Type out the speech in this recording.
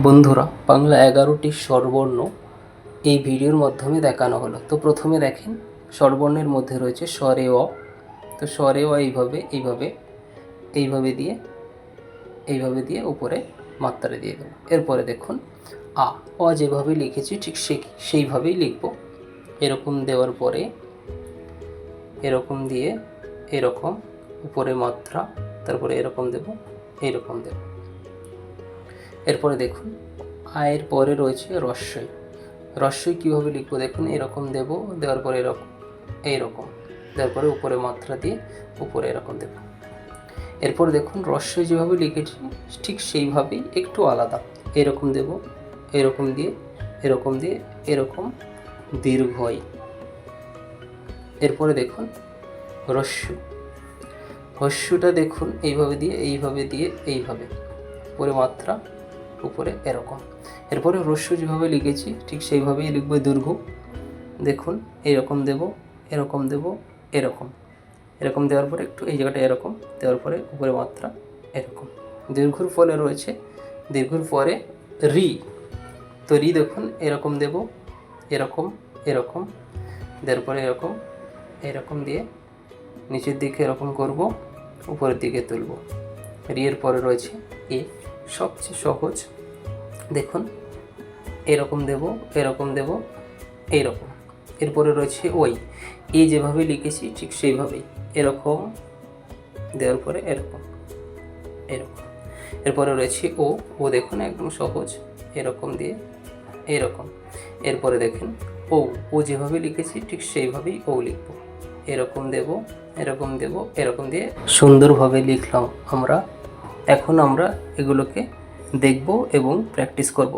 বন্ধুরা, বাংলা 11টি স্বরবর্ণ এই ভিডিওর মাধ্যমে দেখানো হলো। তো প্রথমে দেখেন, স্বরবর্ণের মধ্যে রয়েছে স্বরে অ। তো স্বরে অ এইভাবে দিয়ে উপরে মাত্রা দিয়ে দেবো। এরপরে দেখুন আ, অ যেভাবে লিখেছি ঠিক সেইভাবেই লিখব। এরকম দেওয়ার পরে এরকম দিয়ে এরকম উপরে মাত্রা, তারপরে এরকম দেব, এইরকম দেব। এরপরে দেখুন আয়ের পরে রয়েছে রস্বই। রস্বই কীভাবে লিখবো দেখুন, এরকম দেব, দেওয়ার পরে এরকম, এইরকম দেওয়ার পরে উপরে মাত্রা দিয়ে উপরে এরকম দেব। এরপর দেখুন রস্বই যেভাবে লিখেছি ঠিক সেইভাবেই একটু আলাদা, এরকম দেব, এরকম দিয়ে এরকম দিয়ে এরকম দীর্ঘই। এরপরে দেখুন হ্রস্ব, হ্রস্বটা দেখুন এইভাবে দিয়ে এইভাবে উপরে মাত্রা, উপরে এরকম। এরপরে হ্রস্ব যেভাবে লিখেছি ঠিক সেইভাবেই লিখবো দীর্ঘ। দেখুন এইরকম দেব, এরকম দেব, এরকম দেওয়ার পরে একটু এই জায়গাটা এরকম দেওয়ার পরে উপরে মাত্রা এরকম। দীর্ঘর ফলে রয়েছে, দীর্ঘর পরে রি। তো রি দেখুন এরকম দেব, এরকম দেওয়ার পরে এরকম দিয়ে নিচের দিকে এরকম করব, উপরের দিকে তুলব। রি এর পরে রয়েছে এ, সবচেয়ে সহজ। দেখুন এরকম দেব, এইরকম। এরপরে রয়েছে ওই, এ যেভাবে লিখেছি ঠিক সেইভাবেই এরকম দেওয়ার পরে এরকম। এরপরে রয়েছে ও দেখুন একদম সহজ, এরকম দিয়ে এরকম। এরপরে দেখেন ও যেভাবে লিখেছি ঠিক সেইভাবেই ও লিখব। এরকম দেব, এরকম দিয়ে সুন্দরভাবে লিখলাম আমরা। এখন আমরা এগুলোকে দেখব এবং প্র্যাকটিস করব।